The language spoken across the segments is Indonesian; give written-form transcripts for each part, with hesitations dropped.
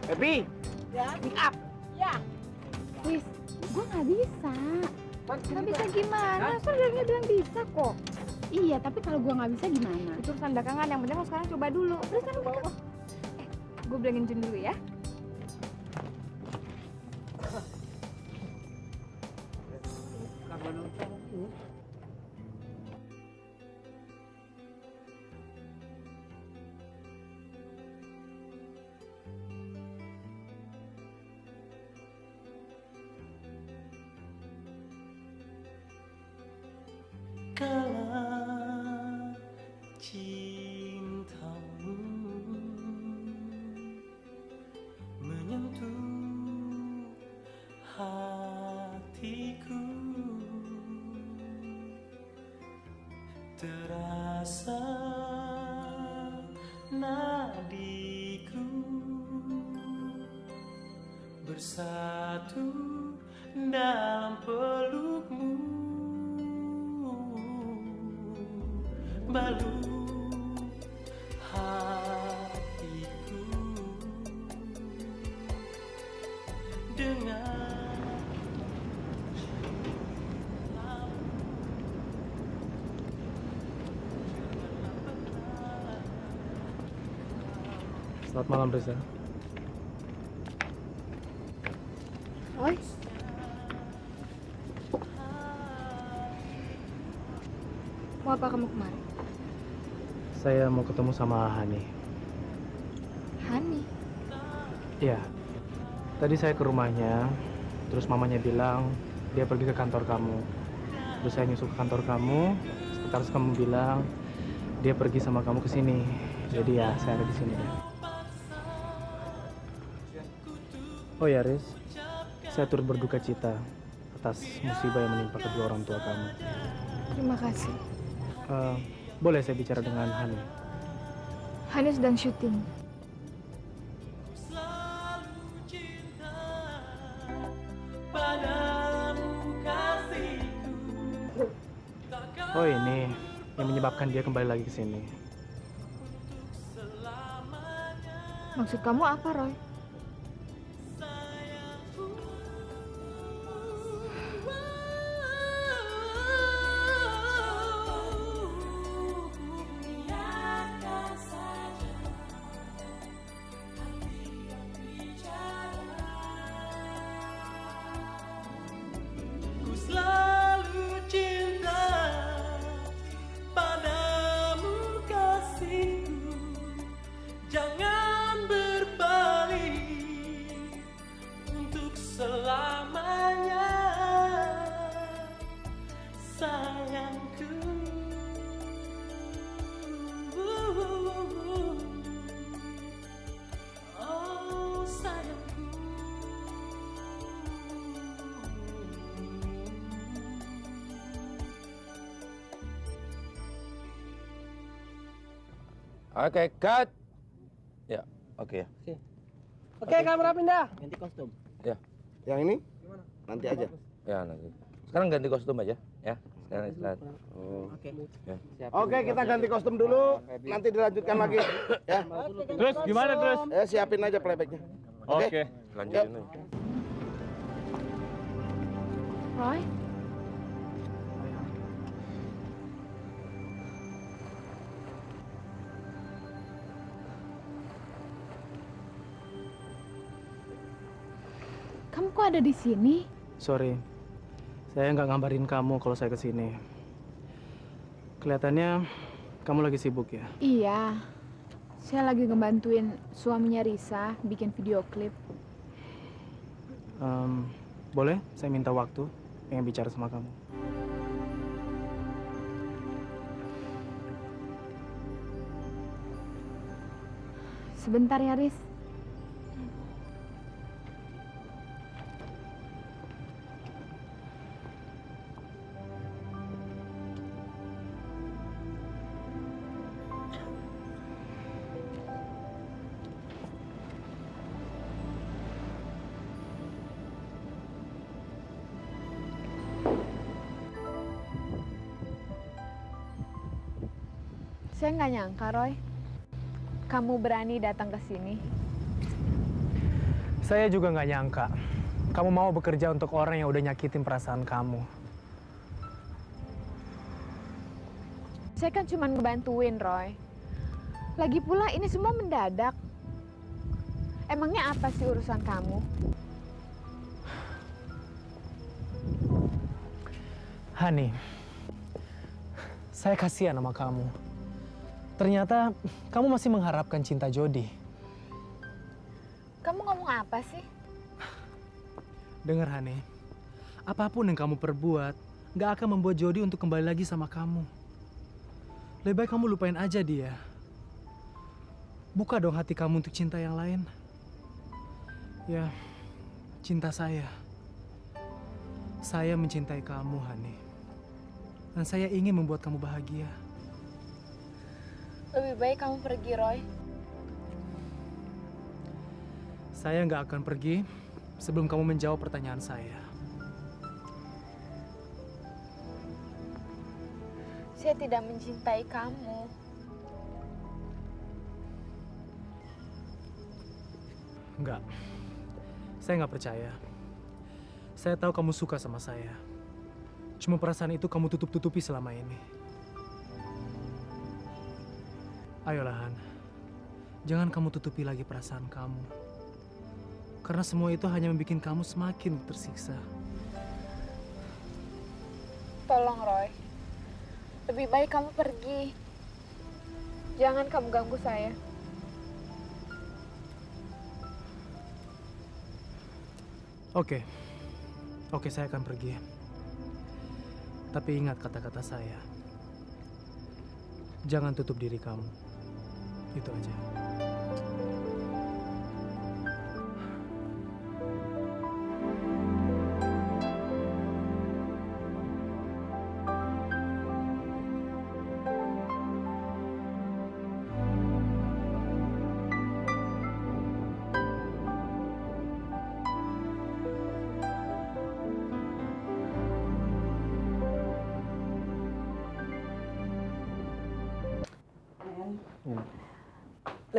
Baby, Ya, pick up. ya. Wis, gue nggak bisa. Nggak bisa gimana? Soalnya dia bilang bisa kok. Iya, tapi kalau gue nggak bisa gimana? Itu urusan belakangan, yang penting lo sekarang coba dulu. Terus kan gue bilangin Jun dulu ya. Kala cintamu menyentuh hatiku, terasa nadiku bersatu dalam pelukmu. Balut hatiku dengan Selamat malam, Reza. Oi, mau apa kamu kemarin? Saya mau ketemu sama Hani. Hani. Iya. Tadi saya ke rumahnya, terus mamanya bilang dia pergi ke kantor kamu. Terus saya nyusul ke kantor kamu, terus kamu bilang dia pergi sama kamu ke sini. Jadi ya, saya ada di sini deh. Oh ya, Riz. Saya turut berduka cita atas musibah yang menimpa kedua orang tua kamu. Terima kasih. Boleh saya bicara dengan Hani? Hani sedang syuting. selalu cinta padamu kasihku. Oh ini yang menyebabkan dia kembali lagi ke sini. Maksud kamu apa, Roy? Ku selalu cinta padamu kasihku, jangan berbalik untuk selamanya, sayangku. Oh sayangku. Oke, cut. Ya, oke ya. Oke, kamera pindah. Ganti kostum. Yang ini? Nanti aja. Ya, nanti. Sekarang ganti kostum aja, ya. Sekarang istirahat. Oke, kita ganti kostum dulu. Nanti dilanjutkan lagi. Ya. Terus gimana terus? Siapin aja playbacknya. Oke. Lanjutin aja. Roy? Kamu kok ada di sini? Sorry, saya nggak ngabarin kamu kalau saya kesini. Kelihatannya kamu lagi sibuk ya? Iya. Saya lagi ngebantuin suaminya Risa bikin video klip. Boleh saya minta waktu pengen bicara sama kamu? Sebentar ya, Riz. Saya nggak nyangka, Roy. Kamu berani datang ke sini. Saya juga nggak nyangka kamu mau bekerja untuk orang yang udah nyakitin perasaan kamu. Saya kan cuma ngebantuin, Roy. Lagi pula ini semua mendadak. Emangnya apa sih urusan kamu? Hani, saya kasihan sama kamu. Ternyata kamu masih mengharapkan cinta Jody. Kamu ngomong apa sih? Dengar Hani, apapun yang kamu perbuat, nggak akan membuat Jody untuk kembali lagi sama kamu. Lebih baik kamu lupain aja dia. Buka dong hati kamu untuk cinta yang lain. Ya, cinta saya. Saya mencintai kamu, Hani. Dan saya ingin membuat kamu bahagia. Lebih baik kamu pergi, Roy. Saya nggak akan pergi sebelum kamu menjawab pertanyaan saya. Saya tidak mencintai kamu. Enggak. Saya nggak percaya. Saya tahu kamu suka sama saya. Cuma perasaan itu kamu tutup-tutupi selama ini. Ayolah, Han. Jangan kamu tutupi lagi perasaan kamu. Karena semua itu hanya membuat kamu semakin tersiksa. Tolong, Roy. Lebih baik kamu pergi. Jangan kamu ganggu saya. Oke. Oke, saya akan pergi. Tapi ingat kata-kata saya. Jangan tutup diri kamu. Itu aja.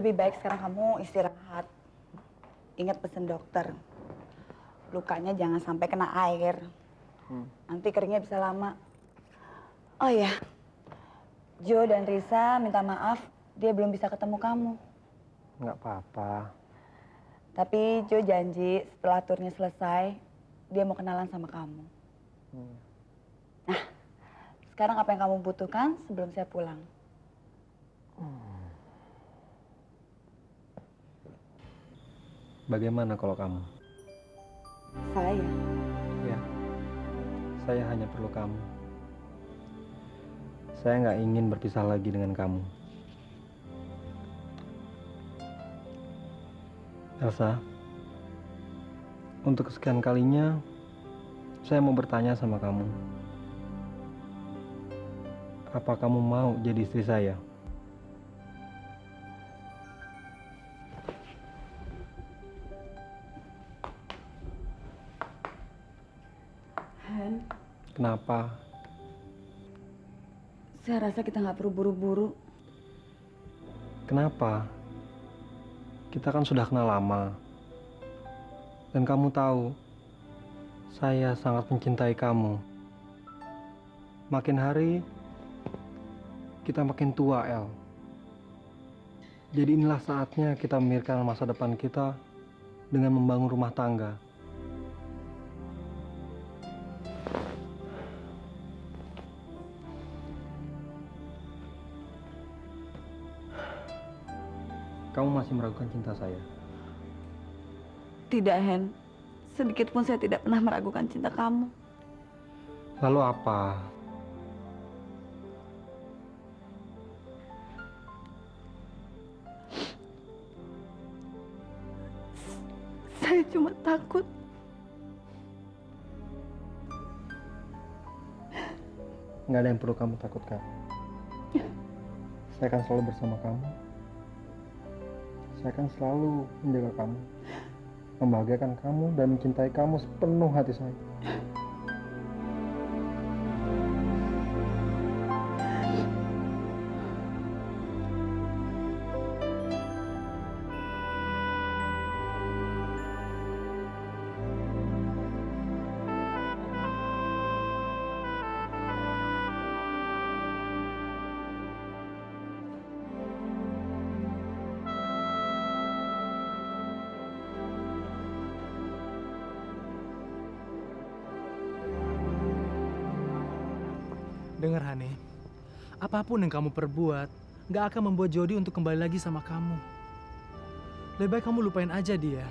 Lebih baik sekarang kamu istirahat. Ingat pesan dokter. Lukanya jangan sampai kena air. Nanti keringnya bisa lama. Oh ya, Jo dan Risa minta maaf dia belum bisa ketemu kamu. Nggak apa-apa. Tapi Jo janji setelah turnya selesai, dia mau kenalan sama kamu. Nah, sekarang apa yang kamu butuhkan sebelum saya pulang? Bagaimana kalau kamu? Saya. Ya, saya hanya perlu kamu. Saya nggak ingin berpisah lagi dengan kamu. Elsa, untuk kesekian kalinya, saya mau bertanya sama kamu. Apa kamu mau jadi istri saya? Han, Kenapa? saya rasa kita nggak perlu buru-buru. Kenapa? Kita kan sudah kenal lama. Dan kamu tahu, saya sangat mencintai kamu. Makin hari, kita makin tua, El. Jadi inilah saatnya kita memikirkan masa depan kita dengan membangun rumah tangga. Kamu masih meragukan cinta saya? Tidak, Hen. Sedikit pun saya tidak pernah meragukan cinta kamu. Lalu apa? Saya cuma takut. Nggak ada yang perlu kamu takutkan. Saya akan selalu bersama kamu. Saya akan selalu menjaga kamu, membahagiakan kamu dan mencintai kamu sepenuh hati saya. Dengar Hani, apapun yang kamu perbuat, gak akan membuat Jody untuk kembali lagi sama kamu. Lebih baik kamu lupain aja dia.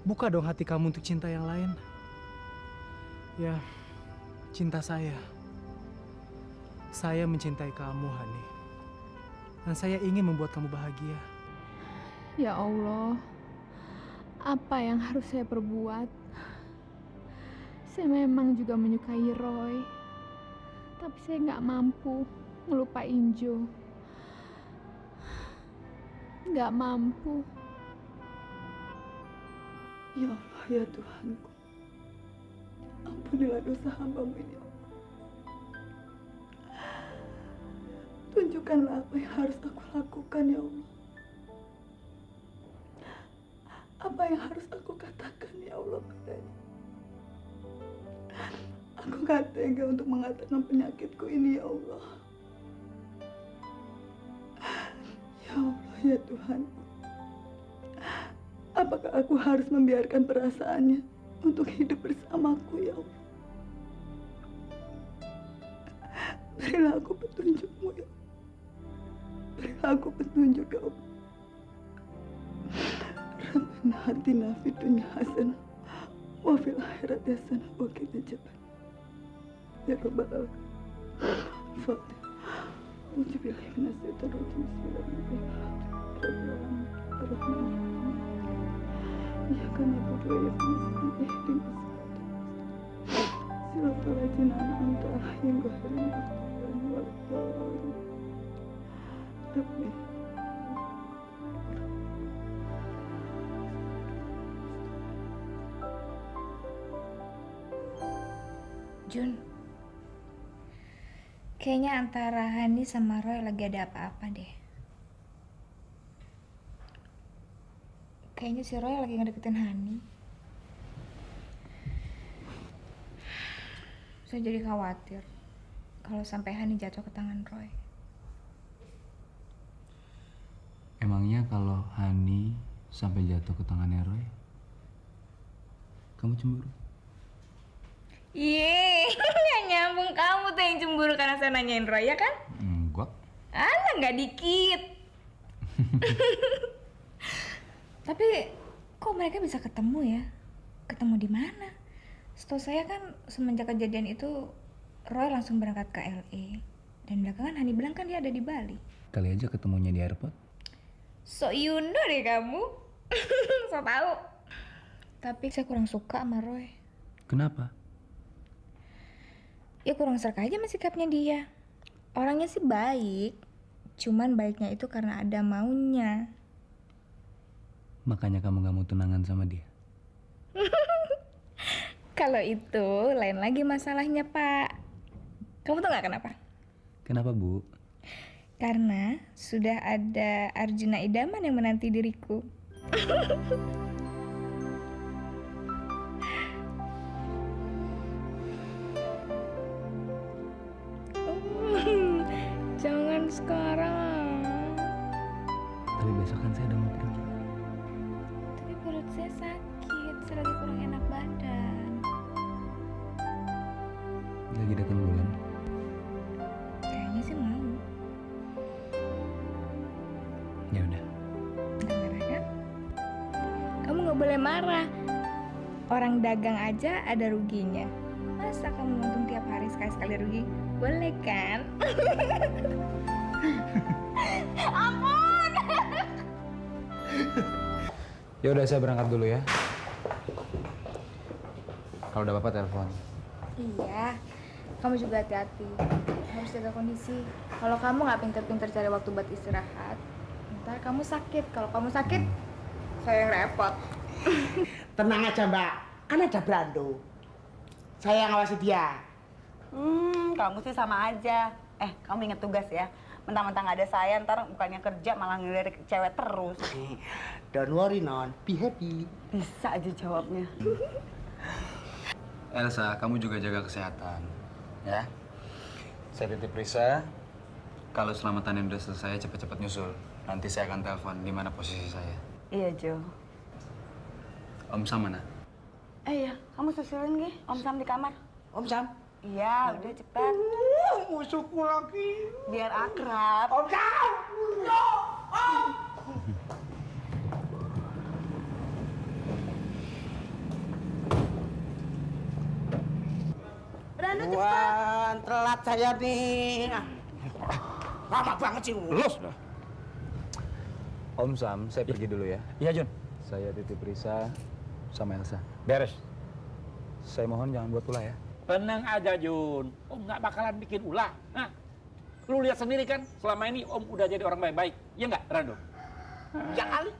Buka dong hati kamu untuk cinta yang lain. Ya, cinta saya. Saya mencintai kamu, Hani. Dan saya ingin membuat kamu bahagia. Ya Allah, apa yang harus saya perbuat? Saya memang juga menyukai Roy, tapi saya nggak mampu ngelupain Joe. Nggak mampu. Ya Allah, ya Tuhanku. Ampunilah dosa hamba-Mu ini, ya Allah. Tunjukkanlah apa yang harus aku lakukan, ya Allah. Apa yang harus aku katakan, ya Allah, padanya. Aku gak tega untuk mengatakan penyakitku ini, ya Allah. Ya Allah, ya Tuhan. Apakah aku harus membiarkan perasaannya untuk hidup bersamaku, ya Allah? Berilah aku petunjuk-Mu, ya Allah. Berilah aku petunjuk, ya Allah. Rabbana atina fid dunya hasanah wa fil akhirati hasanah wa qina adzabannar. Ya Rabbal alamin. Fatihah. Ujibillahi minasyaitonir rajim. Bismillahirrahmanirrahim. Ar-Rahmanir-Rahim. Iyyaka na'budu wa iyyaka nasta'in. Ihdinas siratal ladzina an'amta 'alaihim ghairil maghdubi 'alaihim waladdallin. Rabbi Jun, kayaknya antara Hani sama Roy lagi ada apa-apa deh. Kayaknya si Roy lagi ngedeketin Hani. Saya jadi khawatir kalau sampai Hani jatuh ke tangan Roy. Emangnya kalau Hani sampai jatuh ke tangannya Roy, kamu cemburu? Iya, nggak nyambung, kamu tuh yang cemburu karena saya nanyain Roy, ya kan? Enggak. Alah, nggak dikit. Tapi kok mereka bisa ketemu ya? Ketemu di mana? Setahu saya kan semenjak kejadian itu Roy langsung berangkat ke LA. Dan belakangan Hani bilang kan dia ada di Bali. Kali aja ketemunya di airport. So you know deh kamu. So tahu. Tapi saya kurang suka sama Roy. Kenapa? Ya kurang serka aja sama sikapnya dia. Orangnya sih baik, cuman baiknya itu karena ada maunya. Makanya kamu gak mau tunangan sama dia? Kalau itu lain lagi masalahnya, Pak. Kamu tuh gak kenapa? Kenapa, Bu? Karena sudah ada Arjuna idaman yang menanti diriku. Jangan sekarang. Tapi besok kan saya udah mau pergi. Tapi perut saya sakit, saya lagi kurang enak badan. Lagi datang bulan. Kayaknya sih mau. Ya udah. Nggak marah kan? Kamu nggak boleh marah. Orang dagang aja ada ruginya. Masa kamu untung tiap hari sekali-sekali rugi? Boleh kan? Ampun! Ya udah, saya berangkat dulu ya. Kalau udah apa-apa telepon. Iya, kamu juga hati-hati. Harus jaga kondisi. Kalau kamu nggak pinter-pinter cari waktu buat istirahat, ntar kamu sakit. Kalau kamu sakit, saya yang repot. Tenang aja Mbak, kan ada Brando. Saya yang ngawasi dia. Kamu sih sama aja. Kamu inget tugas ya. Mentang-mentang ada saya, ntar bukannya kerja malah ngelirik cewek terus. Don't worry Non, be happy. Bisa aja jawabnya. Elsa, kamu juga jaga kesehatan, ya. Saya titip Risa. Kalau selamatan yang udah selesai, cepat-cepat nyusul. Nanti saya akan telepon di mana posisi saya. Iya Jo. Om Sam mana? Iya, kamu susulin Gi, Om Sam di kamar. Om Sam, Iya, udah cepat. Musuhku lagi. Biar akrab. Om kau. Brando cepat. Wah, telat saya nih. Lama banget sih. Lulus. Om Sam, saya pergi dulu ya. Iya, Jun. Saya titip Risa sama Elsa. Beres. Saya mohon jangan buat ulah ya. Tenang aja, Jun. Om nggak bakalan bikin ulah. Hah? Lu lihat sendiri kan, selama ini Om udah jadi orang baik-baik. Iya nggak, Rando? Ya kali.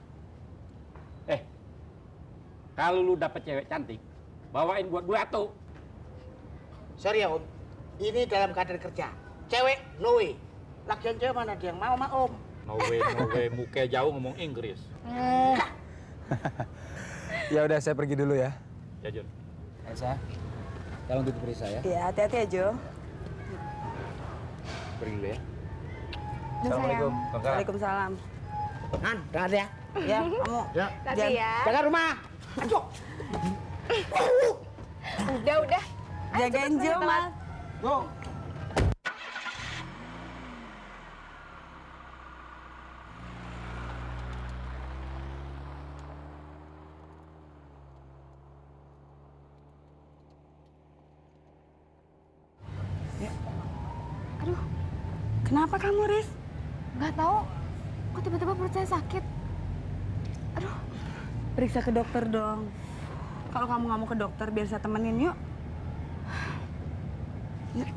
Kalau lu dapet cewek cantik, bawain buat gue atuh. Sorry ya Om, ini dalam keadaan kerja. Cewek, no way. Lagian cewek mana ada yang mau sama Om? No way, muka jauh ngomong Inggris. Ya udah, saya pergi dulu ya. Ya, Jun. Elsa, tolong titip Risa ya. Iya, hati-hati ya, Jo. Pergi dulu ya. Assalamualaikum. Waalaikumsalam. Han, dengar ya. Ya, kamu. Ya. Tati ya. Jaga rumah. Ayo. Udah. Jagain Jo, Mas. Go. Kenapa kamu, Riz? Nggak tahu. Kok tiba-tiba perut saya sakit? Aduh. Periksa ke dokter dong. Kalau kamu nggak mau ke dokter, biar saya temenin, yuk. Yuk.